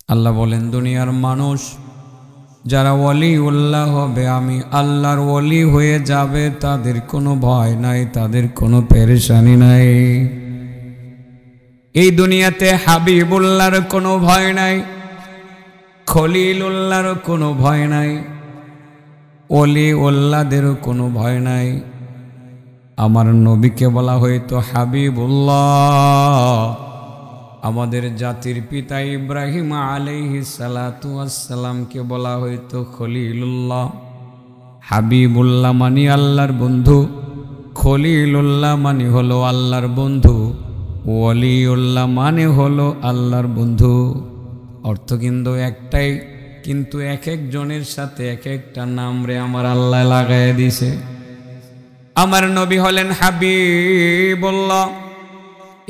আল্লাহ বলেন, দুনিয়ার মানুষ যারা ওয়ালিউল্লাহ হবে, আমি আল্লাহর ওয়ালি হয়ে যাবে, তাদের কোনো ভয় নাই, তাদের কোনো পেরেশানি নাই। এই দুনিয়াতে হাবিবুল্লাহর কোনো ভয় নাই, খলিলুল্লাহর কোনো ভয় নাই, ওলিউল্লাহদেরও কোনো ভয় নাই। আমার নবীকে বলা হয়তো হাবিবুল্লাহ, আমাদের জাতির পিতা ইব্রাহিম আলাইহিস সালাতু ওয়াস সালামকে বলা হয়তো খলিলুল্লাহ। হাবিবুল্লাহ মানে আল্লাহর বন্ধু, খলিলুল্লাহ মানে হলো আল্লাহর বন্ধু, ওলিউল্লাহ মানে হলো আল্লাহর বন্ধু। অর্থ কিন্তু একটাই, কিন্তু এক একজনের সাথে এক একটা নাম রে আমার আল্লাহ লাগায় দিছে। আমার নবী হলেন হাবিবুল্লাহ।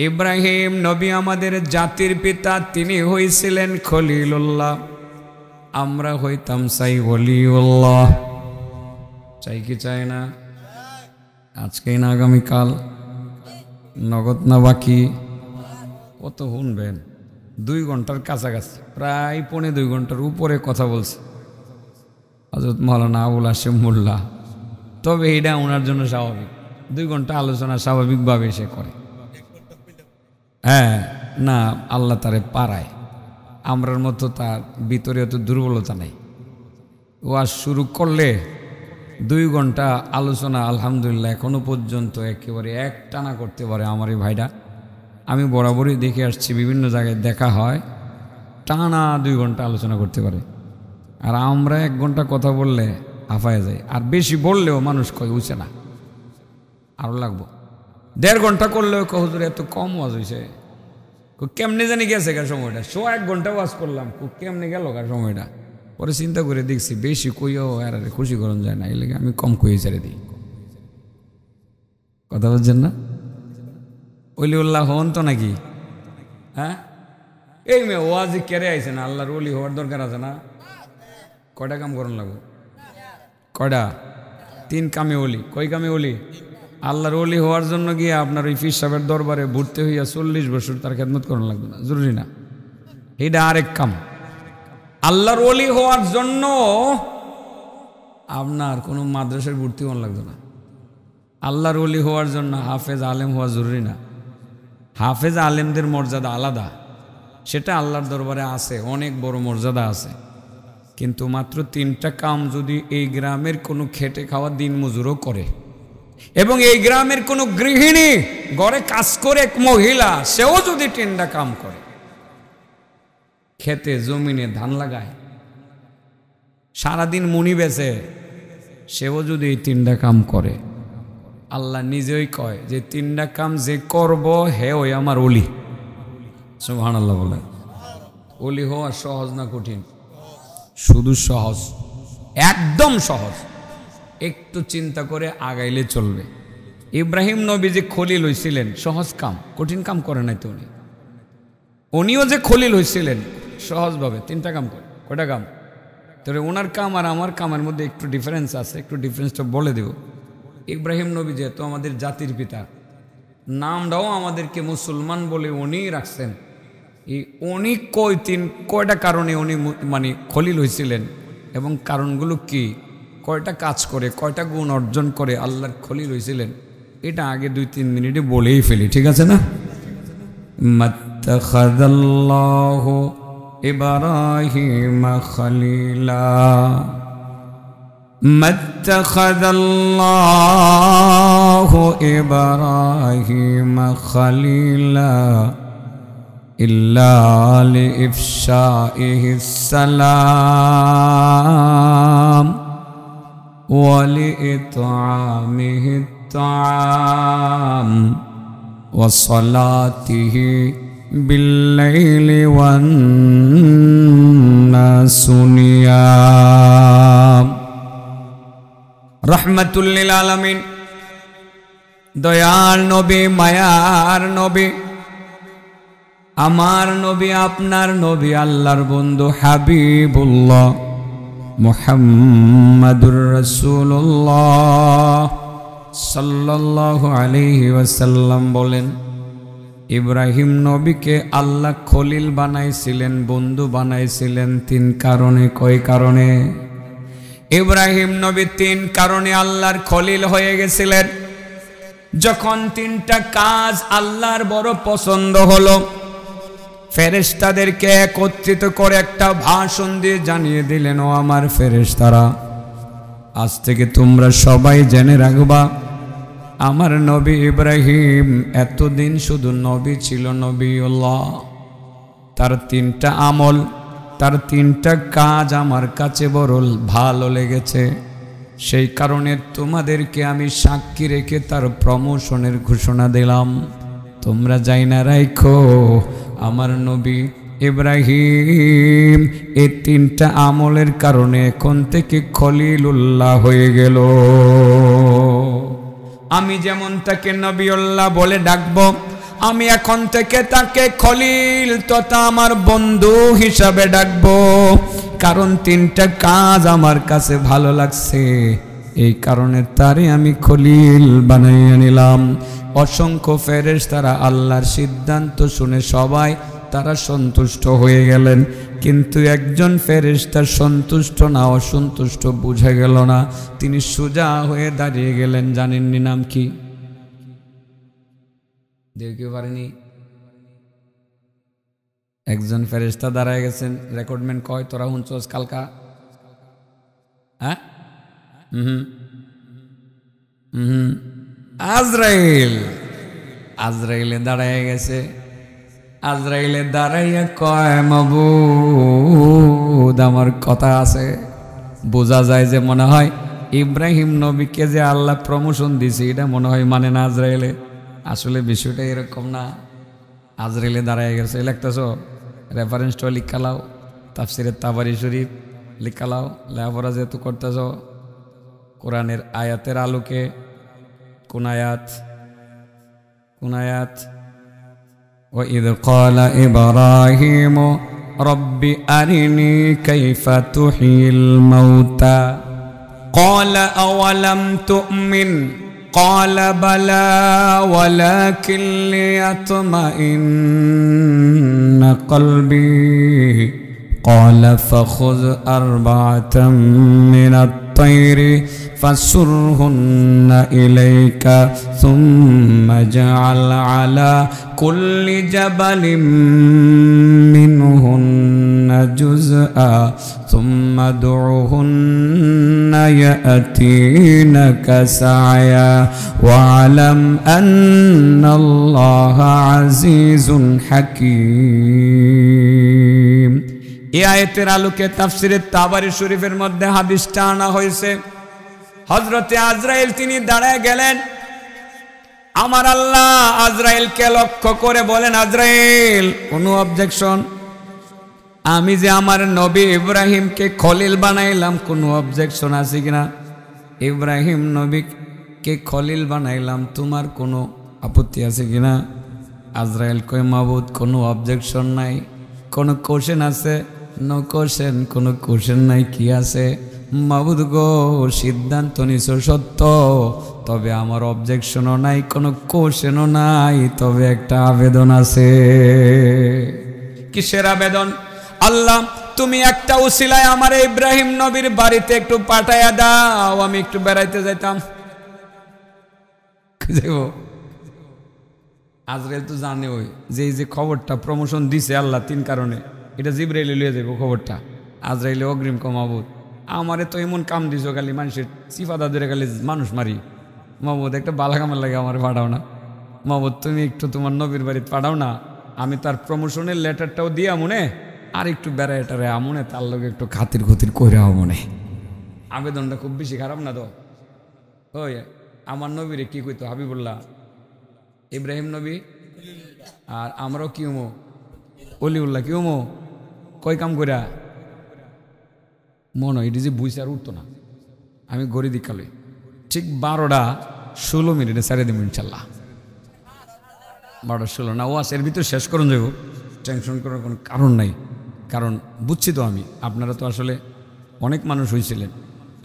ইব্রাহিম নবী আমাদের জাতির পিতা, তিনি হইছিলেন খলিলুল্লাহ। আমরা হইতাম চাই ওলিউল্লাহ। চাই কি চাই না? আজকেই না আগামীকাল? নগদ না বাকি? কত শুনবেন? 2 ঘন্টার কাছাকাছি, প্রায় 2.25 ঘন্টার উপরে কথা বলছে হযরত মাওলানা আবুল হাশেম মোল্লা। তবে এটা ওনার জন্য স্বাভাবিক, 2 ঘন্টা আলোচনা স্বাভাবিকভাবে সে করে। হ্যাঁ, না আল্লাহ তারে পারায়, আমরার মতো তার ভিতরে অত দুর্বলতা নেই। ওয়াজ শুরু করলে 2 ঘন্টা আলোচনা আলহামদুলিল্লাহ এখনো পর্যন্ত একেবারে একটানা করতে পারে আমার এই ভাইরা। আমি বরাবরই দেখে আসছি, বিভিন্ন জায়গায় দেখা হয়, টানা 2 ঘন্টা আলোচনা করতে পারে। আর আমরা 1 ঘন্টা কথা বললে হাঁফায় যায়, আর বেশি বললেও মানুষ কয় উঠছে না, আরও লাগবো। 1.5 ঘন্টা করলেও হুজুর এত কম ওয়াজ হয়েছে, কেমনে জানি গেছে গা সময়টা। 1 ঘন্টা ওয়াজ করলাম, কেমনে গেল গা সময়টা। পরে চিন্তা করে দেখছি বেশি কইও আর খুশি করন যায় না, এই লেগে আমি কম কইয়ে ছেড়ে দিই। কথা বলছেন না? ওলিউল্লাহ হন তো নাকি? হ্যাঁ, এই মেয়ে ওয়াজি কেড়ে আইছে না, আল্লাহর ওলি হওয়ার দরকার আছে না? কয়টা কাম করন লাগবো? কয়টা? 3 কামে ওলি। কয় কামে ওলি? আল্লাহর ওলি হওয়ার জন্য গিয়ে আপনার ওই পীর সাহেবের দরবারে ভর্তি হইয়া 40 বছর তার খেদমত করানো লাগবে না, জরুরি না। এটা আরেক কাম। আল্লাহর ওলি হওয়ার জন্য আপনার কোনো মাদ্রাসার ভর্তি হওয়া লাগবে না। আল্লাহর ওলি হওয়ার জন্য হাফেজ আলেম হওয়া জরুরি না। হাফেজ আলেমদের মর্যাদা আলাদা, সেটা আল্লাহর দরবারে আছে, অনেক বড় মর্যাদা আছে। কিন্তু মাত্র 3টা কাম যদি এই গ্রামের কোনো খেটে খাওয়া দিন মজুরও করে, এবং এই গ্রামের কোনো গৃহিণী ঘরে কাজ করে এক মহিলা, সেও যদি 3টা কাম করে, খেতে জমিনে ধান লাগায়, সারাদিন মুনি বেচে, সেও যদি এই 3টা কাম করে, আল্লাহ নিজেই কয় যে 3টা কাম যে করব হে ওই আমার ওলি। সুবহানাল্লাহ বলে। ওলি হওয়া সহজ না কঠিন? শুধু সহজ, একদম সহজ। একটু চিন্তা করে আগাইলে চলবে। ইব্রাহিম নবী যে খলিল হইছিলেন, সহজ কাম, কঠিন কাম করে নাই তো উনি। উনিও যে খলিল হইছিলেন সহজভাবে 3টা কাম করে। কয়টা কাম? তবে ওনার কাম আর আমার কামের মধ্যে একটু ডিফারেন্স আছে, একটু ডিফারেন্সটা বলে দেব। ইব্রাহিম নবী যেহেতু আমাদের জাতির পিতা, নামটাও আমাদেরকে মুসলমান বলে উনি রাখছেন। এই উনি কয়টা কারণে উনি মানে খলিল হয়েছিলেন, এবং কারণগুলো কি, কয়টা কাজ করে, কয়টা গুণ অর্জন করে আল্লাহর খলিল হয়েছিলেন, এটা আগে 2-3 মিনিটে বলেই ফেলি, ঠিক আছে না? মাত্তাখাযাল্লাহু ইব্রাহিমা খলিলা, মাত্তাখাযাল্লাহু ইব্রাহিমা খলিলা ইল্লা লিইফশাইহিস সালাম ওয়া লিইতআমিহিত তাআম ওয়া সালাতিহি বিল-লাইলি ওয়ান-নাসু নিয়াম। রাহমাতুল লিল আলামিন, দয়াল নবী, মায়ার নবী, আমার নবী, আপনার নবী, আল্লাহর বন্ধু হাবিবুল্লাহ মুহাম্মাদুর রাসূলুল্লাহ সাল্লাল্লাহু আলাইহি ওয়াসাল্লাম বলেন, ইব্রাহিম নবীকে আল্লাহ খলিল বানাইছিলেন, বন্ধু বানাইছিলেন 3 কারণে। কয় কারণে? ইব্রাহিম নবী 3 কারণে আল্লাহর খলিল হয়ে গেছিলেন। যখন 3টা কাজ আল্লাহর বড় পছন্দ হলো, ফেরেশতাদেরকে একত্রিত করে একটা ভাষণ দিয়ে জানিয়ে দিলেন, ও আমার ফেরেশতারা, আজ থেকে তোমরা সবাই জেনে রাখবা, আমার নবী ইব্রাহিম এতদিন শুধু নবী ছিল, নবীউল্লাহ। তার 3টা আমল, তার 3টা কাজ আমার কাছে বড় ভালো লেগেছে। সেই কারণে তোমাদেরকে আমি সাক্ষী রেখে তার প্রমোশনের ঘোষণা দিলাম। তোমরা যাই না রাখো, আমার নবী ইব্রাহিম এই 3টা আমলের কারণে এখন থেকে খলিলুল্লাহ হয়ে গেল। আমি যেমন তাকে নবীউল্লাহ বলে ডাকবো, আমি এখন থেকে তাকে খলিল তথা আমার বন্ধু হিসাবে ডাকবো। কারণ 3টা কাজ আমার কাছে ভালো লাগছে, এই কারণে তারে আমি খলিল বানাইয়া নিলাম। অসংখ্য ফেরেশতারা আল্লাহর সিদ্ধান্ত শুনে সবাই তারা সন্তুষ্ট হয়ে গেলেন, কিন্তু একজন ফেরেশতা সন্তুষ্ট না, অসন্তুষ্ট বুঝা গেল না। তিনি সোজা হয়ে দাঁড়িয়ে গেলেন। জানেননি নাম কি? দেখতে পারেনি? একজন ফেরেশতা দাঁড়ায় গেছেন। রেকর্ডমেন্ট কয় তোরা হুঁচোস কালকা? হ্যাঁ, আজরাইল। আজরাইলে দাঁড়ায় গেছে। আজরাইলে দাঁড়াইয়া কয়, মাবুদ আমার কথা আছে। বোঝা যায় যে মনে হয় ইব্রাহিম নবীকে যে আল্লাহ প্রমোশন দিছে এটা মনে হয় মানে না আজরাইলে। আসলে বিষয়টা এরকম না। আজরাইলে দাঁড়ায় গেছে। লিখতেছ? রেফারেন্সটা লিখালাও, তাফসিরে তাবারি শরীফ লিখালাও। লেখাপড়া যেহেতু করতেছ, কোরআনের আয়াতের আলোকে কোন আয়াত? কোন আয়াত? وَإِذْ قَالَ إِبْرَاهِيمُ رَبِّ أَرِنِي كَيْفَ تُحْيِي الْمَوْتَى قَالَ أَوَلَمْ تُؤْمِنْ قَالَ بَلَى وَلَكِنْ لِيَطْمَئِنَّ قَلْبِي قَالَ فَخُذْ 4 مِنَ الطَّيْرِ فَصُرْهُنَّ إِلَيْكَ ثُمَّ اجْعَلْ عَلَى كُلِّ جَبَلٍ مِّنْهُنَّ جُزْءًا ثُمَّ ادْعُهُنَّ يَأْتِينَكَ سَعْيًا وَاعْلَمْ أَنَّ اللَّهَ عَزِيزٌ حَكِيمٌ। এই আয়াতের আলোকে তাফসিরে তাবারি শরীফের মধ্যে হাদিসটা আনা হয়েছে। হযরতে আজরাইল তিনি দাঁড়ায় গেলেন। আমার আল্লাহ আজরাইলকে লক্ষ্য করে বলেন, আজরাইল কোনো অবজেকশন? আমি যে আমার নবী ইব্রাহিমকে খলিল বানাইলাম, কোনো অবজেকশন আছে কিনা? ইব্রাহিম নবীকে খলিল বানাইলাম, তোমার কোনো আপত্তি আছে কিনা? আজরাইল কয়, মাবুদ কোনো অবজেকশন নাই। কোনো কোশ্চেন আছে? No question. কোনো কোশ্চেন নাই, কি আছে? মাবুদ গো, সিদ্ধান্ত নিছো সত্য, তবে আমার অবজেকশনও নাই, কোনো কোশ্চেনও নাই, তবে একটা আবেদন আছে। কিসের আবেদন? আল্লাহ তুমি একটা উসিলায় আমার ইব্রাহিম নবীর বাড়িতে একটু পাঠাইয়া দাও, আমি একটু বেড়াইতে যাইতাম। আজরাইল তো জানে ওই যে খবরটা প্রমোশন দিছে আল্লাহ 3 কারণে, এটা জিবরাইলে লিয়ে যাবো খবরটা। আজরাইলে অগ্রিম মাবুদ আমারে তো এমন কাম দিছো, খালি মানুষের সিফাদা ধরে খালি মানুষ মারি। মাবুদ একটা বালা কামের লাগে আমার পাঠাও না। মাবুদ তুমি একটু তোমার নবীর বাড়িতে পাঠাও না, আমি তার প্রমোশনের লেটারটাও দিয়া মনে, আর একটু বেড়াইটারে আমনে, তার লোক একটু খাতির খুতির কইরাও মনে। আবেদনটা খুব বেশি খারাপ না তো? ওই আমার নবীরে কি কইতো হাবিবুল্লাহ, ইব্রাহিম নবী, আর আমরাও কি হমো অলিউল্লাহ, কি হমো? কয় কাম কইরা মনে হয় এটি যে বুঝছে আর উঠতো না। আমি গড়ি দিকালে ঠিক 12:16 ছেড়ে দিব ইনশাল্লাহ। 12:16 না, ও আছে এর ভিতরে শেষ করুন যাব, টেনশন করার কোনো কারণ নাই। কারণ বুঝছি তো আমি, আপনারা তো আসলে অনেক মানুষ হয়েছিলেন,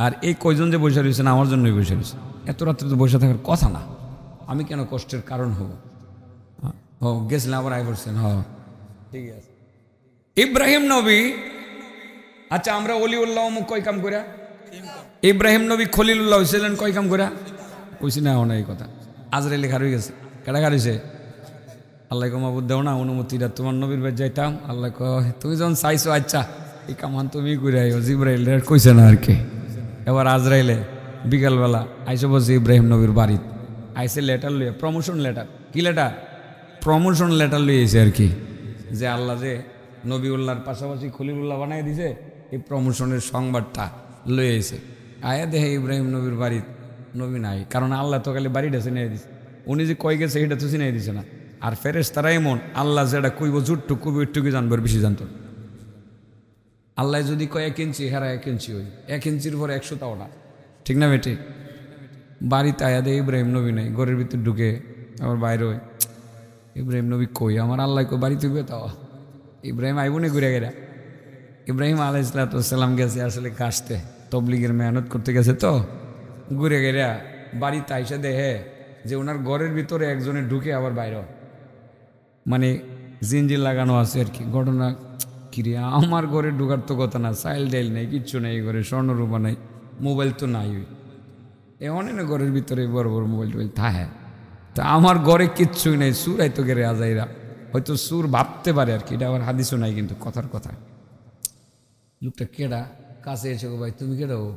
আর এই কয়জন যে বসে রয়েছেন আমার জন্যই বসে রয়েছে। এত রাত্রে তো বসে থাকার কথা না, আমি কেন কষ্টের কারণ হব? ও গেছিলাম আবার আই পড়ছেন। হ ঠিক আছে। ইব্রাহিম নবী, আচ্ছা আমরা অলিউল্লাহ অমুক কয় কাম করা, ইব্রাহিম নবী খলিলুল্লাহ হয়েছিলেন কয় কাম করা কইছি না না এই কথা। আজরাইল লেখা রয়ে গেছে, কেটা খারিছে? আল্লাহ মাবুদ দেও না অনুমতিটা, তোমার নবীর বাড়ি যাইতাম। আল্লাহ কয় তুমি যখন চাইছো আচ্ছা এই কামান তুমি করে আইও। জিব্রাইল কইছে না আর কি। এবার আজরাইলে বিকালবেলা আইসে বলছে ইব্রাহিম নবীর বাড়িতে, আইসে লেটার লইয়া, প্রমোশন লেটার। কি লেটার? প্রমোশন লেটার লইয়েছে আর কি, যে আল্লাহ যে নবীউল্লাহর পাশাপাশি খলিলুল্লাহ বানাই দিছে, এই প্রমোশনের সংবাদটা লইয়েছে। আয়া দেখে ইব্রাহিম নবীর বাড়িতে নবী নাই, কারণ আল্লাহ তো খালি বাড়িটা চিনাই দিছে, উনি যে কই গেছে এটা তো চিনাই দিছে না। আর ফেরেশতারা এমন, আল্লাহ যেটা কইব জুটটুক কইব একটুকু জানবার বেশি জানতো। আল্লাহ যদি কয় 1 ইঞ্চি, হেরা 1 ইঞ্চি হই, 1 ইঞ্চির পরে 100টা ওটা, ঠিক না বেটি? বাড়িতে আয়া দেয় ইব্রাহিম নবী নাই, ঘরের ভিতর ঢুকে আবার বাইরে হয়, ইব্রাহিম নবী কই? আমার আল্লাহ কই বাড়িতে হইবে তাও। ইব্রাহিম আইবনে ঘুরে গেরা। ইব্রাহিম আলাইহিসসালাম গেছে আসলে কাশতে, তবলিগের মেহনত করতে গেছে, তো ঘুরে গেরা বাড়িতে আইসা দেখে যে ওনার ঘরের ভিতরে একজনে ঢুকে আবার বাইরে, মানে জিনজির লাগানো আছে আর কি। ঘটনা কিরে, আমার ঘরে ঢুকার তো কথা না, চাইল ডাইল নেই, কিচ্ছু নেই ঘরে, স্বর্ণরূপা নাই, মোবাইল তো নাই, এমন না ঘরের ভিতরে বড় বড় মোবাইল টোবাইল থাকে, তা আমার ঘরে কিচ্ছুই নেই। সুর আইতো গেরে আজাইরা, হয়তো সুর ভাবতে পারে আর কি, এটা আবার হাদিসও নাই কিন্তু কথার কথা। লোকটা কেডা? কাছে এসে ভাই তুমি কেডা? ও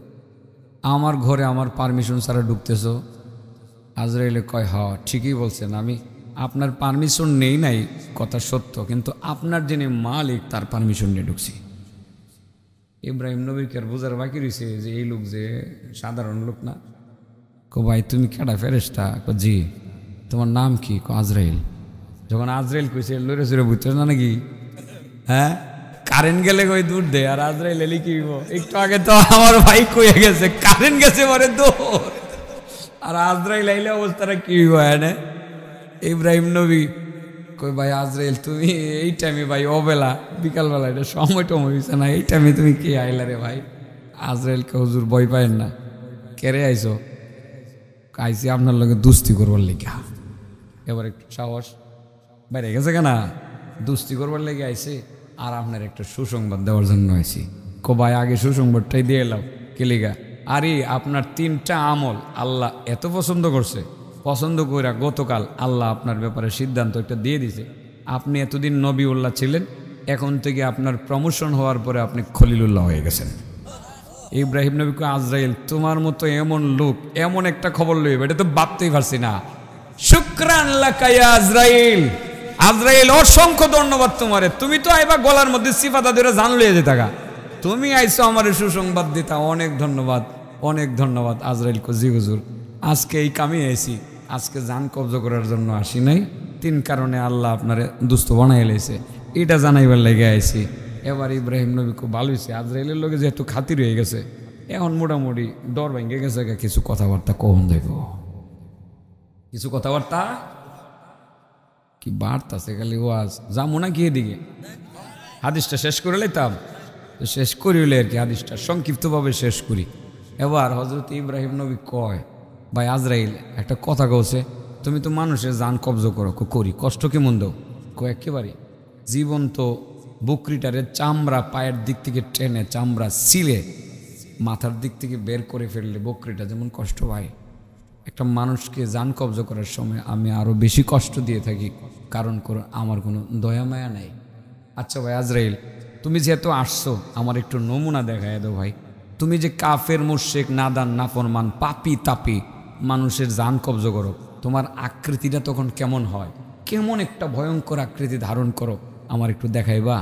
আমার ঘরে আমার পারমিশন ছাড়া ঢুকতেছো? আজরাইলে কয় হ ঠিকই বলছেন, আমি আপনার পারমিশন নেই নাই কথা সত্য, কিন্তু আপনার যিনি মালিক তার পারমিশন নিয়ে ঢুকছি। ইব্রাহিম নবীকে আর বোঝার বাকি রয়েছে যে এই লোক যে সাধারণ লোক না। কো ভাই তুমি কেডা? ফেরেশতা? জি। তোমার নাম কি? আজরাইল। যখন আজরাইল কইছে লড়ে চড়ে বুঝতে না নাকি, হ্যাঁ কারেন্ট গেলে কই দূর দে, আর আজরাইল এলি কি একটু আগে তো আমার ভাই কইয়া গেছে কারেন্ট গেছে পরে দৌড়, আর আজরাইল আইলে অবস্থাটা কি হয় না? ইব্রাহিম নবী কই ভাই আজরাইল তুমি এই টাইমে, ভাই অবেলা বিকালবেলা, এটা সময় টময় হয়েছে না, এই টাইমে তুমি কে আইলা রে ভাই? আজরাইলকে হুজুর ভয় পায়েন না। কেড়ে আইসো? আইসি আপনার লগে দুস্তি করবার লেগে। এবার একটু সাহস বাইরে গেছে কেনা, দুস্তি করবার লেগে আইসে, আর আপনার একটা সুসংবাদ দেওয়ার জন্য আইসি। কো ভাই আগে সুসংবাদটাই দিয়ে এলাম। কেলিগা? আরে আপনার 3টা আমল আল্লাহ এত পছন্দ করছে, পছন্দ কইরা গতকাল আল্লাহ আপনার ব্যাপারে সিদ্ধান্ত একটা দিয়ে দিছে। আপনি এতদিন নবীউল্লাহ ছিলেন, এখন থেকে আপনার প্রমোশন হওয়ার পরে আপনি খলিলুল্লাহ হয়ে গেছেন। ইব্রাহিম নবী কয় আজরাইল তোমার মতো এমন লোক এমন একটা খবর লইবে, এটা তো ভাবতেই পারছি না। শুকরান লাকা ইয়া আজরাইল, আজরাইল অসংখ্য ধন্যবাদ তোমারে, তুমি তো আইবা গলার মধ্যে সিফাতা ধরে জান লইয়া যেতাগা, তুমি আইছো আমারে সুসংবাদ দিতা, অনেক ধন্যবাদ, অনেক ধন্যবাদ। আজরাইল কো জি হুজুর, আজকে এই কামে আইছি, আজকে জান কবজা করার জন্য আসি নাই, 3 কারণে আল্লাহ আপনারে দুস্থ বানাই লাইছে, এটা জানাইবার লেগে আইছি। এবার ইব্রাহিম নবী খুব ভালো হয়েছে, আজরাইলের লোকে যেহেতু খাতির হয়ে গেছে, এখন মোটামুটি ডর ভেঙে গেছে, কিছু কথাবার্তা কখন দেব, কিছু কথাবার্তা কি বার্তাছে খালি ওয়াজ যাবো না কি এদিকে। হাদিসটা শেষ করে লাইতাম, শেষ করিলে আর কি, হাদিসটা সংক্ষিপ্তভাবে শেষ করি। এবার হজরত ইব্রাহিম নবী কয় ভাই আজরাইল একটা কথা কওছে, তুমি তো মানুষের জান কবজ করো, করি কষ্ট কেমন দাও? কয় একেবারে জীবন্ত বকরিটারে চামড়া পায়ের দিক থেকে টেনে চামড়া ছিলে মাথার দিক থেকে বের করে ফেললে বকরিটা যেমন কষ্ট পায়, একটা মানুষকে জান কবজ করার সময় আমি আরও বেশি কষ্ট দিয়ে থাকি, কারণ আমার কোনো দয়া মায়া নাই। আচ্ছা ভাই আজরাইল তুমি যেহেতু আসছো, আমার একটু নমুনা দেখায় দাও ভাই, তুমি যে কাফের মুশরিক নাদান নাফরমান পাপি তাপি মানুষের জান কবজ করো, তোমার আকৃতিটা তখন কেমন হয়, কেমন একটা ভয়ঙ্কর আকৃতি ধারণ করো, আমার একটু দেখাইবা?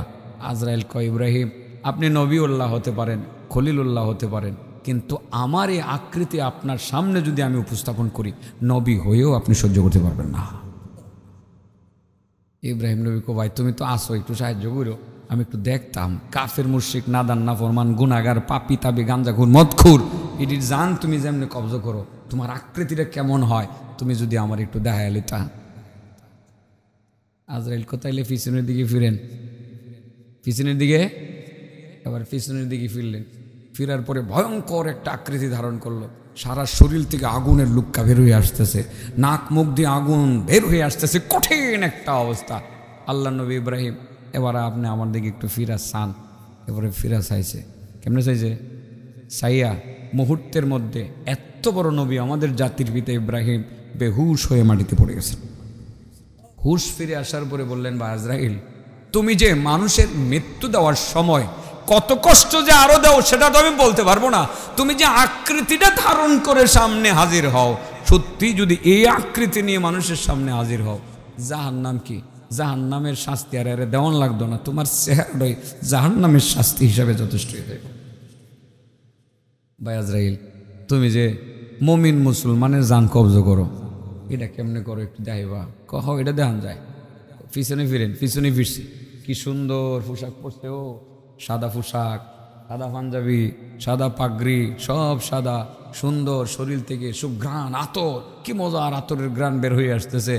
আজরাইল কয় ইব্রাহিম আপনি নবীউল্লাহ হতে পারেন, খলিলুল্লাহ হতে পারেন, কিন্তু আমার এই আকৃতি আপনার সামনে যদি আমি উপস্থাপন করি, নবী হয়েও আপনি সহ্য করতে পারবেন না। ইব্রাহিম নবী কো ভাই তুমি তো আসো, একটু সাহায্য করো, আমি একটু দেখতাম কাফের মুশরিক নাদান নাফরমান গুনাহগার পাপী তাবি গাঞ্জাখুর মদখুর এটির জান তুমি যেমনি কবজ করো, তোমার আকৃতিটা কেমন হয়, তুমি যদি আমার একটু দেখায় লিতা। আজরাইল কোথাইলে পিছনের দিকে ফিরেন, পিছনের দিকে, এবার পিছনের দিকে ফিরলেন, ফিরার পরে ভয়ঙ্কর একটা আকৃতি ধারণ করলো, সারা শরীর থেকে আগুনের লুক্কা বের হয়ে আসতেছে, নাক মুখ দিয়ে আগুন বের হয়ে আসতেছে, কঠিন একটা অবস্থা। আল্লাহ নবী ইব্রাহিম, এবার আপনি আমার দিকে একটু ফিরা চান। এবারে ফিরা চাইছে, কেমনে চাইছে? সাইয়া মুহূর্তের মধ্যে এত বড় নবী আমাদের জাতির পিতা ইব্রাহিম বেহুশ হয়ে মাটিতে পড়ে গেছেন। হুশ ফিরে আসার পরে বললেন, বা আজরাইল, তুমি যে মানুষের মৃত্যু দেওয়ার সময় কত কষ্ট যে আরো দাও সেটা তো আমি বলতে পারবো না। তুমি যে আকৃতিটা ধারণ করে সামনে হাজির হও, সত্যি যদি এই আকৃতি নিয়ে মানুষের সামনে হাজির হও, জাহান্নাম কি, জাহান্নামের শাস্তি আর এর দেওয়ান লাগতো না, তোমার চেহারাটাই জাহান্নামের শাস্তি হিসাবে যথেষ্ট হয়ে যাবে। ভাই আজরাইল, তুমি যে মুমিন মুসলমানের জান কবজ করো, এটা কেমনে করো একটু দেখাইবা? কহ, এটা দেখান যায়। পিছনে ফিরেন, পিছনে ফিরছি, কি সুন্দর পোশাক পরছে ও, সাদা পোশাক, সাদা পাঞ্জাবি, সাদা পাগড়ি, সব সাদা, সুন্দর, শরীর থেকে সুঘ্রাণ, আতর, কি মজার আতরের গ্রাণ বের হয়ে আসতেছে।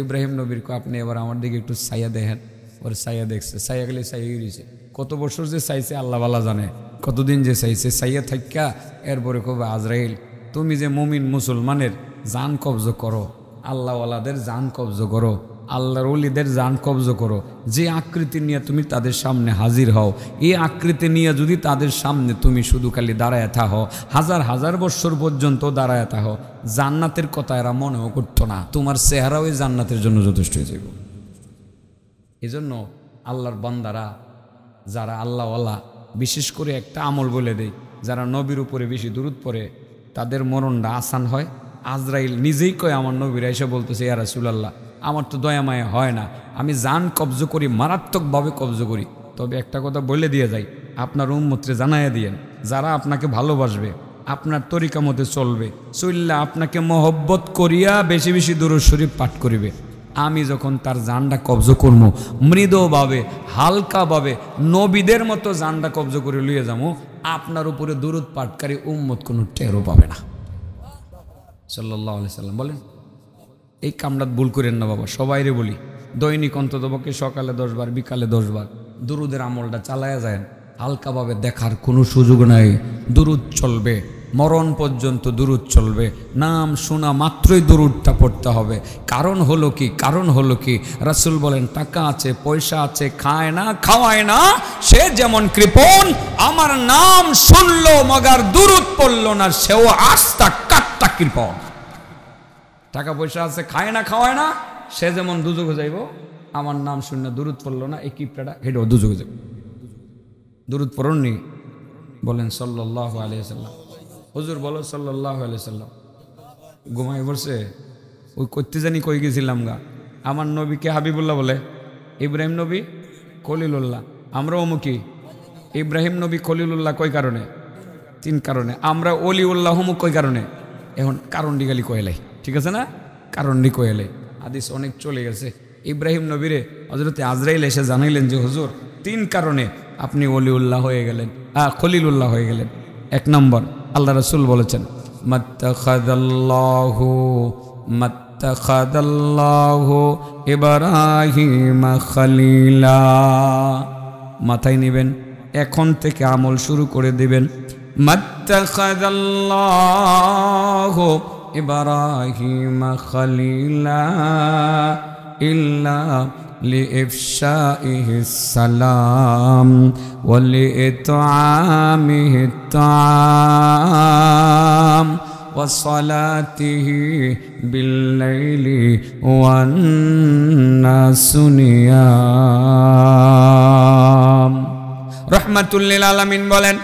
ইব্রাহিম নবীর কো, আপনি এবার আমার দিকে একটু ছায়া দেখেন। ওর ছায়া দেখছে, ছায়া গেলে ছায়া গিয়েছে, কত বছর যে চাইছে আল্লাহ বালা জানে, কতদিন যে চাইছে। ছাইয়া থাকা এরপরে কবে, আজরাইল, তুমি যে মুমিন মুসলমানের জান কবজ করো, আল্লাহওয়ালাদের জান কবজ করো, আল্লাহর ওলিদের জান কবজ করো, যে আকৃতি নিয়ে তুমি তাদের সামনে হাজির হও, এই আকৃতি নিয়ে যদি তাদের সামনে তুমি শুধু খালি দাঁড়ায় থাকো, হাজার হাজার বছর পর্যন্ত দাঁড়ায় থাকো, জান্নাতের কথা এরা মনেও করতো না, তোমার চেহারা ওই জান্নাতের জন্য যথেষ্ট হয়ে যাবে। এই জন্য আল্লাহর বান্দারা যারা আল্লাহওয়ালা, বিশেষ করে একটা আমল বলে দেয়, যারা নবীর উপরে বেশি দুরূদ পড়ে তাদের মরণটা আসান হয়। আজরাইল নিজেই কয়, আমার নবীরা এসে বলতেছে, ইয়া রাসূলুল্লাহ, আমার তো দয়া মায়া হয় না, আমি জান কবজ করি, মারাত্মকভাবে কবজ করি। তবে একটা কথা বলে দিয়ে যাই, আপনার উম্মতরে জানাইয়া দিয়েন, যারা আপনাকে ভালোবাসবে, আপনার তরিকা মতে চলবে, চললে আপনাকে মহব্বত করিয়া বেশি বেশি দুরূদ শরীফ পাঠ করিবে, আমি যখন তার জানটা কবজ করবো, মৃদুভাবে হালকাভাবে নবীদের মতো জানটা কবজ করে লইয়ে যাবো, আপনার উপরে দুরূদ পাঠকারী উম্মত কোনো টেরও পাবে না। সাল্লাল্লাহু আলাইহি সাল্লাম বলেন। এই কামটা ভুল করেন না বাবা, সবাইরে বলি, দৈনিক অন্ততপক্ষে সকালে 10 বার, বিকালে 10 বার দুরুদের আমলটা চালায়া যায়। হালকাভাবে দেখার কোনো সুযোগ নাই, দুরুদ চলবে, মরণ পর্যন্ত দুরুদ চলবে, নাম শোনা মাত্রই দুরুদটা পড়তে হবে। কারণ হলো কি, কারণ হলো কি, রাসূল বলেন, টাকা আছে, পয়সা আছে, খায় না, খাওয়ায় না, সে যেমন কৃপণ, আমার নাম শুনলো মগার দুরুদ পড়লো না, সেও আস্তা কাট্টা কৃপণ। টাকা পয়সা আছে, খায় না, খাওয়ায় না, সে যেমন দুজকে যাইব, আমার নাম শুনলে দুরুদ পড়লো না, এই কিপটাটা হেঁটেও দুজকে যাবে। দুরুদ পড়ননি? বলেন সাল্লাল্লাহু আলাইহি সাল্লাম। হুজুর বলো সাল্লাল্লাহু আলাইহি সাল্লাম। ঘুমাই পড়ছে, ওই করতে জানি কই গেছিলাম গা, আমার নবীকে হাবিবুল্লাহ বলে, ইব্রাহিম নবী খলিলুল্লাহ, আমরা অমুকি। ইব্রাহিম নবী খলিলুল্লাহ কয় কারণে? 3 কারণে। আমরা অলিউল্লাহ হমুক কয় কারণে? এখন কারণটি খালি কয়েলাই, ঠিক আছে না? কারণটি কয়েলাই, হাদিস অনেক চলে গেছে। ইব্রাহিম নবীরে হযরত আজরাইল এসে জানাইলেন যে, হুজুর 3 কারণে আপনি অলিউল্লাহ হয়ে গেলেন, খলিলুল্লাহ হয়ে গেলেন। 1 নম্বর, আল্লাহ রাসূল বলেছেন, মাত্তাখাদাল্লাহু ইব্রাহিম খলিলা। মাথায় নেবেন, এখন থেকে আমল শুরু করে দিবেন। মাত্তাখাদাল্লাহু ইব্রাহিম খলিলা ইল্লা লিইফশাইহি সালাম ওয়া লিইতআমিহি তাআম ওয়া সালাতিহি বিল-লাইলি ওয়ান নাসু নিয়াম। রাহমাতুল লিল আলামিন বলেন,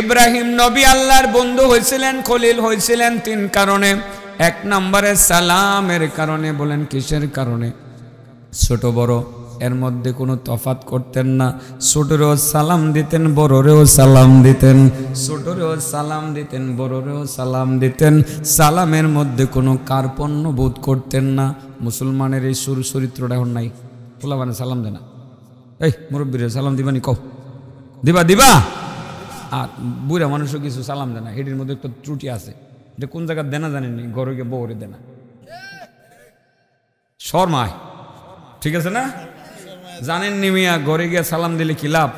ইব্রাহিম নবী আল্লাহর বন্ধু হয়েছিলেন, খলিল হয়েছিলেন 3 কারণে। 1 নম্বরে সালামের কারণে। বলেন কিসের কারণে? ছোট বড় এর মধ্যে কোনো তফাৎ করতেন না, ছোটরেও সালাম দিতেন, বড়রেও সালাম দিতেন, ছোটরেও সালাম দিতেন, বড়রেও সালাম দিতেন। সালামের মধ্যে কোনো কার্পণ্য বোধ করতেন না। মুসলমানের এই চরিত্রটা এখন নাই। পোলা মানে সালাম দেয় না, এই মুরব্বীরে সালাম দিবানি, কও দিবা দিবা। আর বুড়া মানুষও কিছু সালাম দেয় না, এটির মধ্যে একটা ত্রুটি আছে। এটা কোন জায়গায় দেনা জানেননি, ঘরে গিয়ে বউরে দেনা শর্মায়, ঠিক আছে না? জানেন নি মিয়া, ঘরে গিয়ে সালাম দিলে কি লাভ?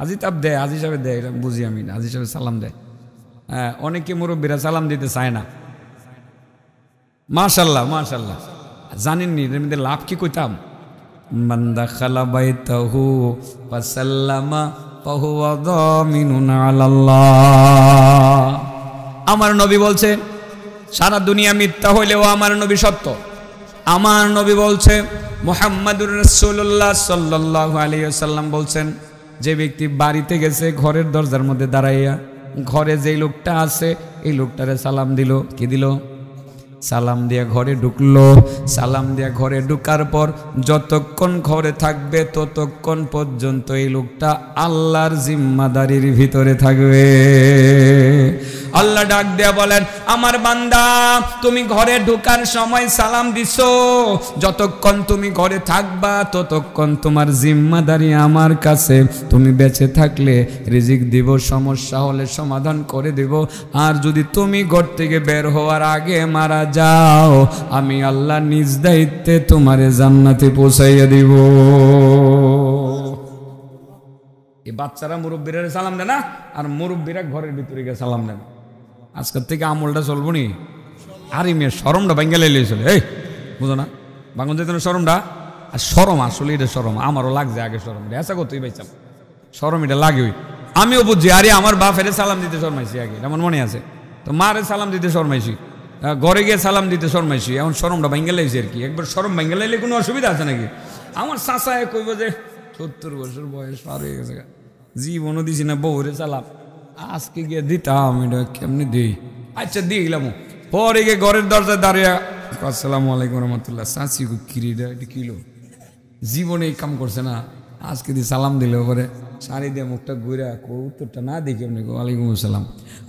আজি তাপ দেয়, আজি সাহেব দেয়, এটা বুঝি আমি না। আজি সাহেব সালাম দেয়, অনেকে মুরব্বীরা সালাম দিতে চায় না। মাশাল্লাহ মাশাল্লাহ, জানেননি এর মধ্যে লাভ কি কইতাম? মান দাখালা বাইতাহু ফাসাল্লামা ফাহুয়া দামিনুন আলাল্লাহ। আমার নবী বলছে, সারা দুনিয়া মিথ্যা হইলেও আমার নবী সত্য। আমার নবী বলছে, মুহাম্মাদুর রাসূলুল্লাহ সাল্লাল্লাহু আলাইহি ওয়াসাল্লাম বলছেন, যে ব্যক্তি বাড়িতে গেছে ঘরের দরজার মধ্যে দাঁড়াইয়া ঘরে যেই লোকটা আছে এই লোকটারে সালাম দিল, কি দিল? সালাম দিয়া ঘরে ঢুকলো। সালাম দিয়া ঘরে ঢুকার পর যতক্ষণ ঘরে থাকবে ততক্ষণ পর্যন্ত এই লোকটা আল্লাহর জিম্মাদারির ভিতরে থাকবে। আল্লাহ ডাক দেয়া বলেন, আমার বান্দা তুমি ঘরে ঢোকার সময় সালাম দিছো, যতক্ষণ তুমি ঘরে থাকবা ততক্ষণ তোমার জিম্মাদারি আমার কাছে। তুমি বেঁচে থাকলে রিজিক দিব, সমস্যা হলে সমাধান করে দেব। আর যদি তুমি ঘর থেকে বের হওয়ার আগে মারা যাও, আমি আল্লাহ নিজ দায়িত্বে তোমারে জান্নাতে পৌঁছাইয়া দিব। এই বাচ্চারা মুরব্বীরা সালাম দেয় না, আর মুরব্বীরা ঘরের ভিতরে গিয়ে সালাম দেন। আজকের থেকে আমলটা চলবো নি। আর এই মেয়ের সরমটা বাঙ্গালে চলে, এই বুঝো না বাঙ্গন যেত না সরমটা। আর সরম আসলে এটা সরম আমারও লাগছে আগে, সরম এসা করতেই পাইছিলাম, সরম এটা লাগে। ওই আমিও বুঝছি, আরে আমার বাপেরে সালাম দিতে শরমাইছি আগে, এমন মনে আছে তো। মারে সালাম দিতে শরমাইছি, ঘরে গিয়ে সালাম দিতে শরমাইছি, এখন সরমটা বাঙ্গালে আর কি। একবার সরম বাঙ্গালে কোনো অসুবিধা আছে নাকি? আমার চাচায় কইব যে 70 বছর বয়স পার হয়ে গেছে, জীবনও দিছি না বউরে সালাম, আজকে গিয়ে দিতাম, এটা কেমনি দিই? আচ্ছা দিয়ে গেলাম। পরে গিয়ে ঘরের দরজায় দাঁড়িয়ে আসসালামু আলাইকুম রহমতুল্লাহ, চাচি কিরিটা এটা কিলো, জীবনে এই কাম করছে না, আজকে দিয়ে সালাম দিলে পরে শাড়ি দিয়ে মুখটা ঘুরে উত্তরটা না দেখি আপনি ওয়ালাইকুম আসসালাম।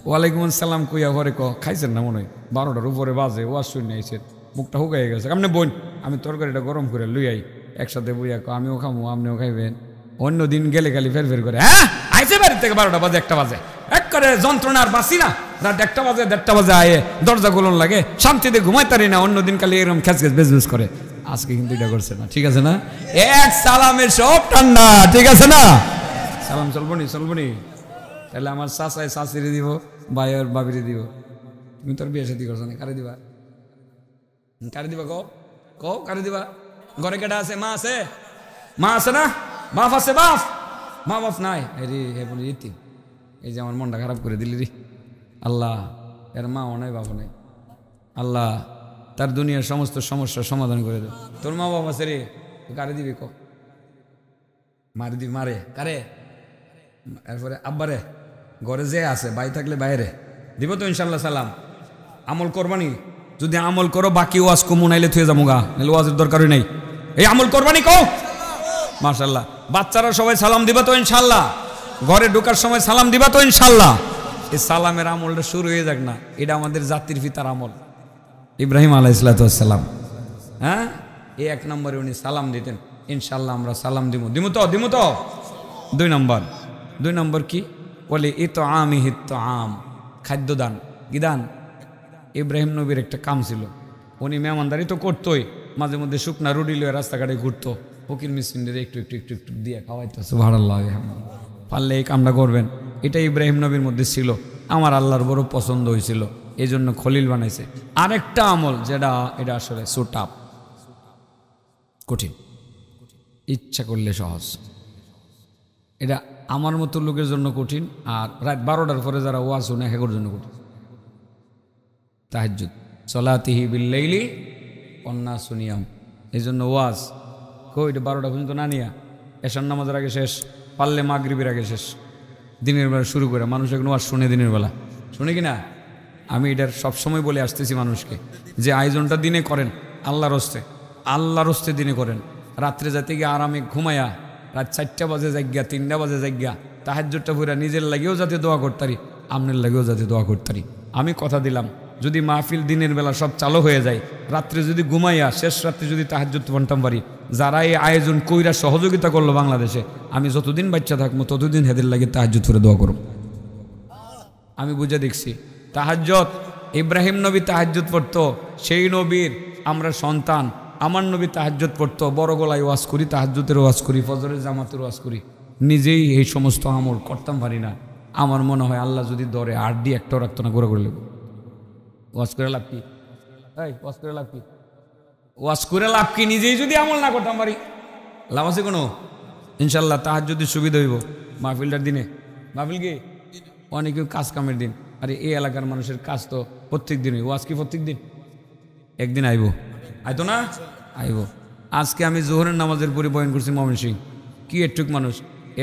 ওয়ালাইকুম আসসালাম কইয়া পরে খাইছেন না মনে হয় 12টার উপরে বাজে, ওয়াজ শুনে আইসেন, মুখটা হুকাই গেছে। আপনি বোন আমি তরকারিটা গরম করে লুই আই, একসাথে বইয়া আমিও খামো আপনিও খাইবেন। অন্য দিন গেলে খালি ফের করে, হ্যাঁ আইসে বাড়ি থেকে 12টা বাজে 1টা বাজে, এক করে যন্ত্রণার বাসি না, রাত 1টা বাজে 1:30 বাজে আয়ে দরজা গোলন লাগে, শান্তিতে ঘুমাই তারি না। অন্য দিন খালি এরকম খেস খেস বেজবেজ করে, আজকে কিন্তু এটা করছে না, ঠিক আছে না? এক সালামে সব ঠান্ডা, ঠিক আছে না? সালাম চলবো নি, চলবো নি? তাহলে আমার চাচায় চাচিরে দিব, ভাই আর বাবিরে দিব। তুমি তোর বিয়ে সাথী করছো না, কারে দিবা? কারে দিবা কও কারে দিবা? ঘরে কেটা আছে? মা আছে? মা আছে না? বাপ আছে? বাপ মা বাপ নাই, রে হে বলি ইতি, এই যে আমার মনটা খারাপ করে দিলি রে। আল্লাহ এর মাও নাই বাপও নাই, আল্লাহ তার দুনিয়ার সমস্ত সমস্যার সমাধান করে দে। তোর মা বাবা আছে রে, কারে দিবি ক? মারে দিবি? মারে কারে? এরপরে আব্বারে, ঘরে যে আছে ভাই থাকলে বাইরে দিব তো ইনশাল্লাহ সালাম। আমল করবানি, যদি আমল করো বাকি ওয়াজ কমু নাইলে থুয়ে যাবো গা, নাহলে ওয়াজের দরকারই নাই। এই আমল করবানি কও মাশাল্লাহ। বাচ্চারা সবাই সালাম দিবা তো ইনশাল্লাহ, ঘরে ঢোকার সময় সালাম দিবা তো ইনশাল্লাহ। এই সালামের আমলটা শুরু হয়ে যাক না, এটা আমাদের জাতির পিতার আমল ইব্রাহিম আলাইহিসসালাম। হ্যাঁ এই 1 নম্বরে উনি সালাম দিতেন, ইনশাল্লাহ আমরা সালাম দিব তো। 2 নম্বর কি বলে? আম খাদ্যদান, গিদান। ইব্রাহিম নবীর একটা কাম ছিল, উনি মেহমানদারি তো করতোই, মাঝে মধ্যে শুকনা রুটি লয়ে রাস্তাঘাটে ঘুরতো, ফকির মিসকিনদের একটু একটু একটু একটু দিয়ে খাওয়াইতো। সুবহানাল্লাহ, পারলে এই কামটা করবেন। এটা ইব্রাহিম নবীর মধ্যে ছিল, আমার আল্লাহর বড় পছন্দ হয়েছিল, এই জন্য খলিল বানাইছে। আরেকটা আমল যেটা এটা আসলে সুটাপ, কঠিন, ইচ্ছা করলে সহজ। এটা আমার মতো লোকের জন্য কঠিন, আর রাত 12টার পরে যারা ওয়াজ শুনে হেগোর জন্য কঠিন। তাহাজ্জুদ, সলাতিহি বিল্লাইলি ওয়ান্নাসু নিয়াম। এই জন্য ওয়াজ এটা 12টা পর্যন্ত না নিয়া এশার নামাজের আগে শেষ, পারলে মাগরিবের আগে শেষ, দিনের বেলা শুরু করে। মানুষ এখন ওয়াজ শুনে দিনের বেলা, শুনে কি না? আমি এটার সবসময় বলে আসতেছি মানুষকে যে আয়োজনটা দিনে করেন, আল্লাহর হস্তে দিনে করেন। রাত্রে যাতে গিয়ে আরামে ঘুমায়া রাত 4টা বাজে জায়গা, 3টা বাজে জায়গা, তাহাজ্জুদটা পুরা নিজের লাগেও যাতে দোয়া করতারি, আপনার লাগেও যাতে দোয়া করতারি। আমি কথা দিলাম, যদি মাহফিল দিনের বেলা সব চালু হয়ে যায়, রাত্রে যদি ঘুমাইয়া শেষ রাত্রে যদি তাহাজ্জুদ বন্টাম পারি, যারা এই আয়োজন কইরা সহযোগিতা করলো বাংলাদেশে, আমি যতদিন বাচ্চা থাকবো ততদিন হেদের লাগে তাহাজ্জুদ করে দোয়া করব। আমি বুঝে দেখছি তাহাজ্জুদ, ইব্রাহিম নবী তাহাজ্জুদ পড়তো, সেই নবীর আমরা সন্তান। আমার নবী তাহাজ্জুদ পড়তো, বড় গলায় ওয়াজ করি, তাহাজ্জুদের ওয়াজ করি, ফজরের জামাতের ওয়াজ করি, নিজেই এই সমস্ত আমল করতাম পারি না। আমার মনে হয় আল্লাহ যদি ধরে আড্ডি একটাও রাখতো না, গোড়া করে লেব। ওয়াজ করে লাভ কি? ওয়াজ করে লাভ কি? ওয়াজ করে লাভ কি? নিজেই যদি আমল না করতাম পারি, লাভ আছে কোনো? ইনশাল্লাহ তাহাজ্জুদের সুবিধা হইব মাহফিলটার দিনে। মাহফিল কি অনেকে কাজ কামের দিন, আরে এই এলাকার মানুষের কাজ তো প্রত্যেক দিনই। ওয়াজ কি প্রত্যেক দিন? একদিন আইব, আইতো না? আইব। আজকে আমি জোহরের নামাজের পরে বয়ান করছি ময়মনসিংহ। কি একটুক মানুষ,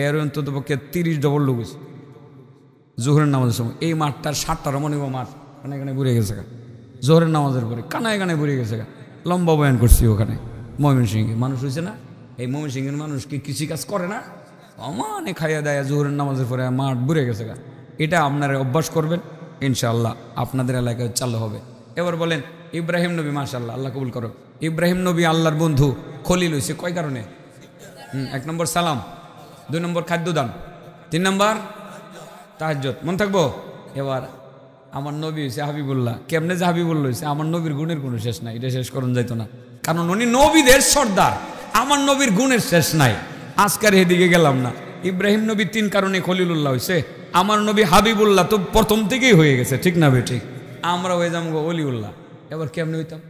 এর অন্তত পক্ষে 30 ডবল লোক হয়েছে জোহরের নামাজের সময়। এই মাঠটার 7টার মনে হবো মাঠ কানায় কানায় বুড়ে গেছে গা, জোহরের নামাজের পরে কানায় কানায় বুড়ে গেছে গা। লম্বা বয়ান করছি ওখানে ময়মনসিংহে। মানুষ হয়েছে না? এই ময়মনসিংহের মানুষ কি কৃষিকাজ করে না? অমানে খাইয়া দেয় জোহরের নামাজের পরে মাঠ বুড়ে গেছে গা। এটা আপনারা অভ্যাস করবেন, ইনশাআল্লাহ আপনাদের এলাকায় চালু হবে। এবার বলেন ইব্রাহিম নবী, মাশাআল্লাহ, আল্লাহ কবুল করো। ইব্রাহিম নবী আল্লাহর বন্ধু, খলিল হয়েছে কয় কারণে? 1 নম্বর সালাম, 2 নম্বর খাদ্যদান, 3 নম্বর তাহাজ্জুদ। মন থাকবো? এবার আমার নবী হয়েছে হাবিবুল্লাহ। কেমনে যে হাবিবুল্লাহ হয়েছে? আমার নবীর গুণের কোনো শেষ নাই, এটা শেষ করুন যাইতো না, কারণ উনি নবীদের সর্দার। আমার নবীর গুণের শেষ নাই। আজকের এদিকে গেলাম না। ইব্রাহিম নবী 3 কারণে খলিলুল্লাহ হয়েছে। আমার নবী হাবিবুল্লাহ তো প্রথম থেকেই হয়ে গেছে, ঠিক না বে? ঠিক। আমরা হয়ে যাবো অলিউল্লাহ। এবার কেমনে হইতাম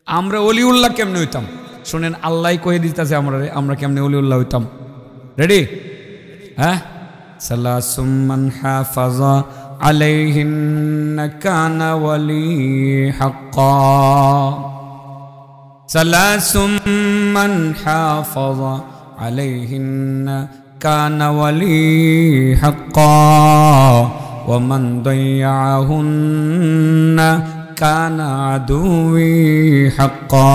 আমরা? অলিউল্লাহ কেমনে হইতাম? শোনেন, আল্লাহ কয়ে দিতেছে আমরা কেমনে অলিউল্লাহ হইতাম। রেডি? হ্যাঁ। সালাসুম মান হাফাযা আলাইহিন্না কানা ওয়ালি হাক্কা। সালাসুম মান হাফাযা আলাইহিন্না কানা ওয়ালি হাক্কা ওয়া মান দাইয়াহুন্না কানা আদুই হাক্কা।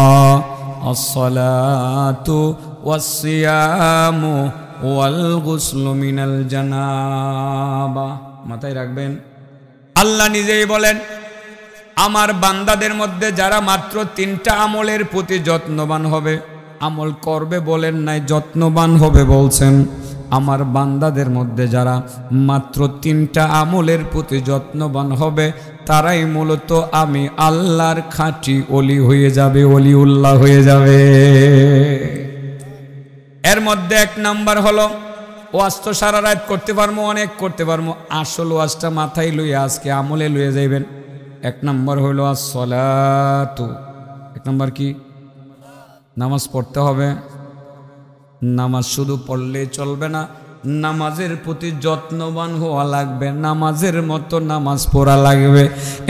আসসালাতু ওয়াসসিয়ামু ওয়াল গুসলু মিনাল জানাবা। মাথায় রাখবেন, আল্লাহ নিজেই বলেন আমার বান্দাদের মধ্যে যারা মাত্র 3টা আমলের প্রতি যত্নবান হবে, আমল করবে বলেন নাই, যত্নবান হবে বলছেন। আমার বান্দাদের মধ্যে যারা মাত্র 3টা আমলের প্রতি যত্নবান হবে, তারাই মূলত আমি আল্লাহর খাঁটি ওলি হয়ে যাবে, ওলিউল্লাহ হয়ে যাবে। এর মধ্যে 1 নাম্বার হলো, ওয়াজ তো সারা রাত করতে পারবো, অনেক করতে পারবো, আসল ওয়াজটা মাথায় লইয়া আজকে আমলে লইয়া যাইবেন। 1 নাম্বার হইল আসসালাতু। 1 নাম্বার কি? নামাজ পড়তে হবে। নামাজ শুধু পড়লেই চলবে না, নামাজের প্রতি যত্নবান হওয়া লাগবে, নামাজের মতো নামাজ পড়া লাগবে।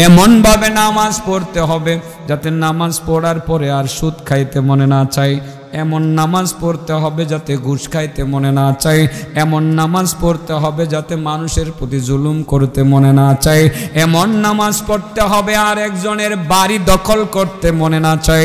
এমন ভাবে নামাজ পড়তে হবে যাতে নামাজ পড়ার পরে আর সুদ খাইতে মনে না চাই, এমন নামাজ পড়তে হবে যাতে ঘুষ খাইতে মনে না চাই, এমন নামাজ পড়তে হবে যাতে মানুষের প্রতি জুলুম করতে মনে না চাই, এমন নামাজ পড়তে হবে আর একজনের বাড়ি দখল করতে মনে না চাই।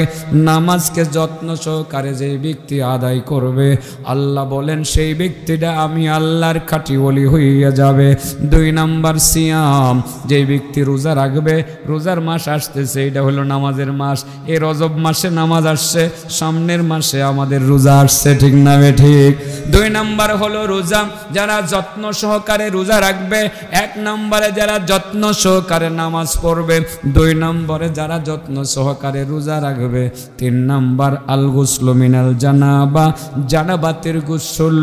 নামাজকে যত্ন সহকারে যে ব্যক্তি আদায় করবে, আল্লাহ বলেন সেই ব্যক্তিটা আমি আল্লাহর খাঁটি ওলি হইয়া যাবে। 2 নাম্বার সিয়াম, যে ব্যক্তি রোজা রাখবে, রোজার মাস আসতেছে, এটা হলো নামাজের মাস। এই রজব মাসে নামাজ আসছে, সামনের মাসে আমাদের রোজা আসছে, ঠিক না বে ঠিক? 2 নাম্বার হলো রোজা, যারা যত্ন সহকারে রোজা রাখবে। 1 নম্বরে যারা যত্ন সহকারে নামাজ পড়বে, 2 নম্বরে যারা যত্ন সহকারে রোজা রাখবে। 3 নাম্বার আল গুসলু মিনাল জানাবা, জানাবাতের গোসল।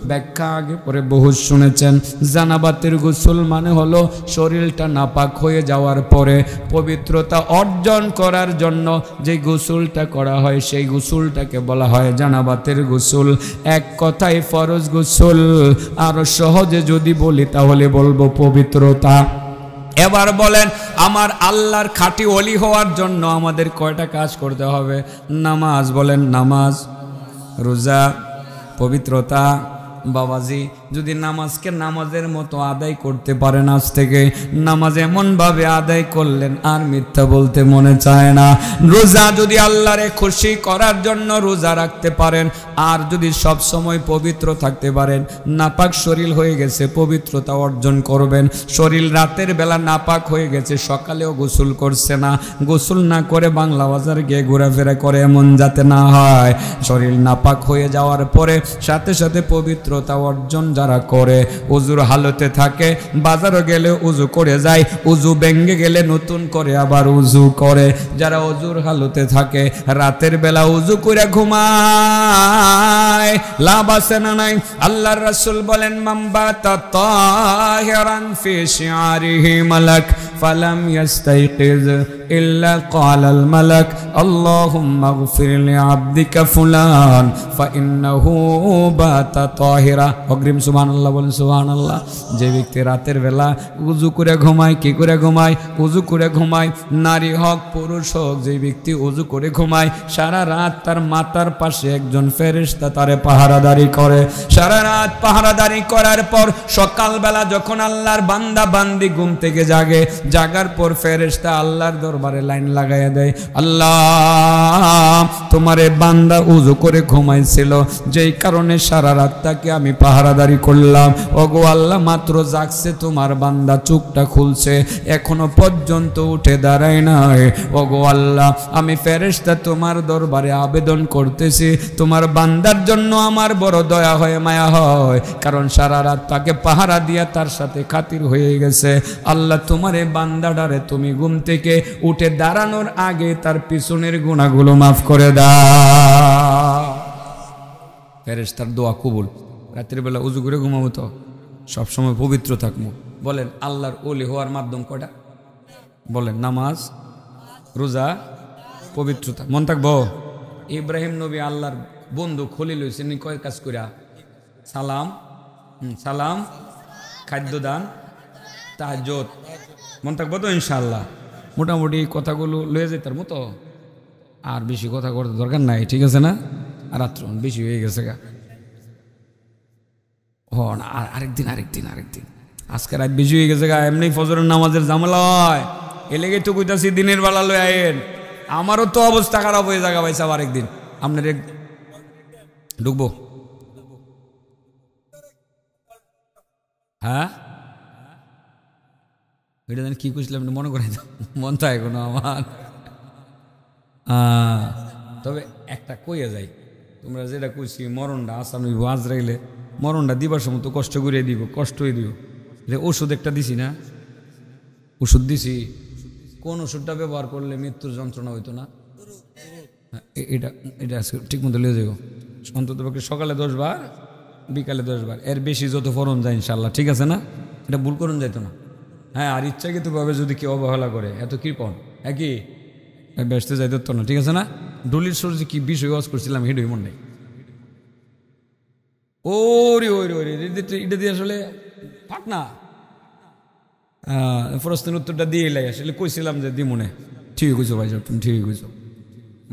ব্যাখ্যা আগে পরে বহু শুনেছেন। জানাবাতের গোসল মানে হলো শরীরটা নাপাক হয়ে যাওয়ার পরে পবিত্রতা অর্জন করার জন্য যে গোসলটা করা হয়, সেই গোসলটাকে বলা হয় জানাবাতের গোসল। এক কথায় ফরজ গোসল, আর সহজে যদি বলি তাহলে বলবো পবিত্রতা। এবার বলেন, আমার আল্লাহর খাঁটি ওলি হওয়ার জন্য আমাদের কয়টা কাজ করতে হবে? নামাজ, বলেন নামাজ, রোজা, পবিত্রতা। বাবাজি যদি নামাজকে নামাজের মতো আদায় করতে পারেন, আজ থেকে নামাজ এমনভাবে আদায় করলেন আর মিথ্যা বলতে মনে চায় না। রোজা যদি আল্লাহরে খুশি করার জন্য রোজা রাখতে পারেন, আর যদি সব সময় পবিত্র থাকতে পারেন, নাপাক শরীর হয়ে গেছে পবিত্রতা অর্জন করবেন। শরীর রাতের বেলা নাপাক হয়ে গেছে, সকালেও গোসল করছে না, গোসল না করে বাংলা বাজার গিয়ে ঘোরাফেরা করে, এমন যাতে না হয়। শরীর নাপাক হয়ে যাওয়ার পরে সাথে সাথে পবিত্র পবিত্রতা অর্জন যারা করে, উজুর হালতে থাকে, বাজারে গেলে উজু করে যায়, উজু ভেঙে গেলে নতুন করে আবার উজু করে, যারা উজুর হালতে থাকে রাতের বেলা উজু করে ঘুমায়, লাভ আছে না নাই? আল্লাহর রাসূল বলেন, মামবাতা তাহিরান ফি শিআরিহি মালাক ফালাম ইয়াস্তাইকিজ ইল্লা ক্বালাল মালাক আল্লাহুম্মা গফির লিআবদিকা ফুলান ফাইন্নাহু বাতা তাহিরা। অগ্রিম সুবহানাল্লাহ বলেন, সুবহানাল্লাহ। যে ব্যক্তি রাতের বেলা উজু করে ঘুমায়, কি করে ঘুমায়? উজু করে ঘুমায়, নারী হোক পুরুষ হোক, যে ব্যক্তি উজু করে ঘুমায় সারা রাত তার মাথার পাশে একজন ফেরেশতা তারে পাহারাদারি করে। সারা রাত পাহারাদারি করার পর সকালবেলা যখন আল্লাহর বান্দা বান্দি ঘুম থেকে জাগে, জাগার পর ফেরেশতা আল্লাহর দরবারে লাইন লাগাইয়া দেয়, আল্লাহ তোমারে বান্দা উজু করে ঘুমাইছিল, যেই কারণে সারা রাত তাকে আমি পাহারাদারি করলাম। ওগো আল্লাহ, মাত্র জাগছে তোমার বান্দা, চোখটা খুলছে, এখনো পর্যন্ত উঠে দাঁড়ায় নাই। ওগো আল্লাহ, আমি ফেরেশতা তোমার দরবারে আবেদন করতেছি, তোমার বান্দার জন্য আমার বড় দয়া হয়, মায়া হয়, কারণ সারা রাত তাকে পাহারা দিয়া তার সাথে খাতির হয়ে গেছে। আল্লাহ, তোমার এই বান্দাটারে তুমি ঘুম থেকে উঠে দাঁড়ানোর আগে তার পিছনের গুনাহগুলো মাফ করে দাও। ফেরেশতার দোয়া কবুল। রাতের বেলা উজু করে ঘুমাবো তো সবসময় পবিত্র থাকবো। বলেন, আল্লাহর ওলি হওয়ার মাধ্যম কয়টা? বলেন, নামাজ, রোজা, পবিত্রতা। মন থাকবো? ইব্রাহিম নবী আল্লাহর বন্ধু খলিল হয়েছেন কয় কাজ করিয়া? সালাম, সালাম, খাদ্যদান, তাহাজ্জুদ। মন থাকবো তো ইনশাআল্লাহ? মোটামুটি কথাগুলো লয়ে যেতার মতো, আর বেশি কথা করতে দরকার নাই, ঠিক আছে না? আর রাত্র বেশি হয়ে গেছে গা। হ না, আরেকদিন আজকে রাত বেশি হয়ে গেছে গা। এমনি ফজরের নামাজের ঝামেলা হয়, এ লেগে তো কইতাছি দিনের বেলা লয়ে আয়েন। আমারও তো অবস্থা খারাপ হয়ে যাগা ভাই সাহেব। আরেকদিন আপনার ঢুকবো। হ্যাঁ, এটা জানি কি কইছিলাম মনে করে, মন তো এখনো আমার। তবে একটা কইয়া যাই, তোমরা যেটা কইছি মরণটা আসান হইব আজরাইলে, মরণটা দিবার সময় তো কষ্ট করে দিব, কষ্টই দিব। ওষুধ একটা দিছি না, ওষুধ দিছি, কোন ওষুধটা ব্যবহার করলে মৃত্যুর যন্ত্রণা হইতো না? এটা এটা ঠিক মতো লিয়ে যাব। অন্তত পক্ষে সকালে 10 বার, বিকালে 10 বার, এর বেশি যত ফরন যায় ইনশাল্লাহ, ঠিক আছে না? এটা ভুল করুন যাইতো না। হ্যাঁ, আর ইচ্ছাকৃতভাবে যদি কেউ অবহেলা করে, এত কৃপণ কি ব্যস্তে যাইতে তো না, ঠিক আছে না? ডলির সরজি কি বিষয় ওয়াজ করছিলাম হেডই মন নেই। ওরে ওরে ওরে, এটা দিয়ে আসলে ফাট না। প্রশ্নের উত্তরটা দিয়ে এলাই, আসলে কইছিলাম যে দি মনে। ঠিকই কইছো ভাই, তুমি ঠিকই কইছো।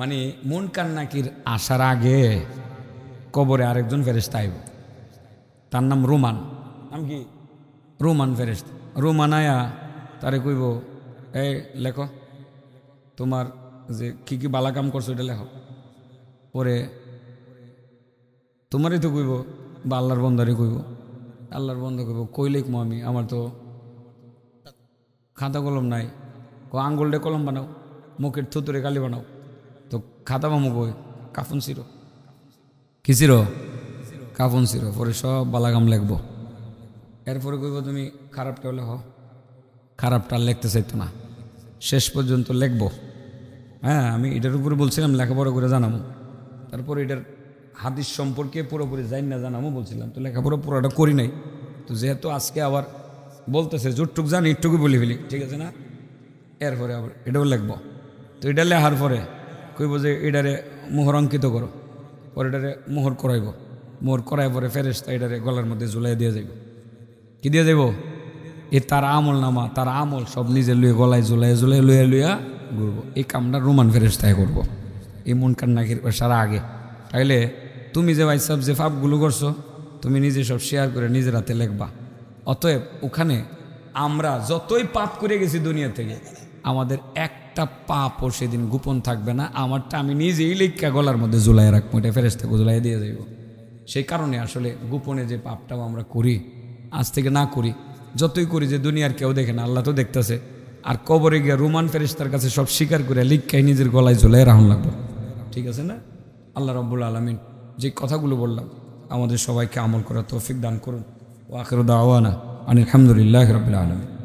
মানে মুনকার নাকির আসার আগে কবরে আরেকজন ফেরেশতা আইব, তার নাম রোমান। নাম কি? রোমান ফেরেশতা। রোমান আয়া তারে কইব, এই লেখো তোমার যে কি কি বালা কাম করছো এটা লেখো। পরে তোমারই তো কইব বা আল্লাহর বন্দারই কইব। আল্লাহর বন্ধা কইব, কই লিখবো আমি, আমার তো খাতা কলম নাই। আঙ্গুল ডে কলম বানাও, মুখের থুতুরে কালি বানাও। তো খাতা মামু কই, কাফন ছিড়ো। কি ছিড়ো? কাফন ছিড়ো। পরে সব বালাগাম লিখবো। এরপরে কইব তুমি খারাপটাও লেখো। খারাপটা লিখতে চাইতো না, শেষ পর্যন্ত লিখবো। হ্যাঁ, আমি এটার উপরে বলছিলাম লেখাপড়া করে জানাবো, তারপরে এটার হাদিস সম্পর্কে পুরোপুরি জানি না জানাবো বলছিলাম, তো লেখাপড়া পুরোটা করি নাই। তো যেহেতু আজকে আবার বলতেছে যতটুক জানি একটুকু বলে ফেলি, ঠিক আছে না? এরপরে আবার এটাও লিখবো। তো এটা লেখার পরে কইব যে এটারে মোহর অঙ্কিত করো। পরে এটারে মোহর করাইব। মোহর করাই পরে ফেরেশতা এটারে গলার মধ্যে ঝুলাই দিয়ে যাইব। কি দিয়ে যাইব? এ তার আমল নামা, তার আমল সব নিজে লুয়ে গলায় ঝুলাই ঝুলাই লুয়া ঘুরবো। এই কামটা রোমান ফেরেশতায় করবো, এই মুনকার নাকির সারা আগে। তাইলে তুমি যে ভাই সব যে পাপগুলো করছো, তুমি নিজে সব শেয়ার করে নিজের হাতে লিখবা। অতএব ওখানে আমরা যতই পাপ করে গেছি দুনিয়া থেকে, আমাদের একটা পাপও সেদিন গোপন থাকবে না। আমারটা আমি নিজেই লিখা গলার মধ্যে ঝুলাই রাখবো, এটা ফেরেশতাকে ঝুলাই দিয়ে যাইব। সেই কারণে আসলে গোপনে যে পাপটাও আমরা করি, আজ থেকে না করি। যতই করি যে দুনিয়ার কেউ দেখে না, আল্লাহ তো দেখতেছে। আর কবরে গিয়ে রোমান ফেরেশতার কাছে সব স্বীকার করে লিখাই নিজের গলায় ঝুলাই রাখুন লাগবে, ঠিক আছে না? আল্লাহ রাব্বুল আলামিন যে কথাগুলো বললাম আমাদের সবাইকে আমল করার তৌফিক দান করুন। ওয়া আখিরু দাওয়ানা আনিল হামদুলিল্লাহি রাব্বিল আলামিন।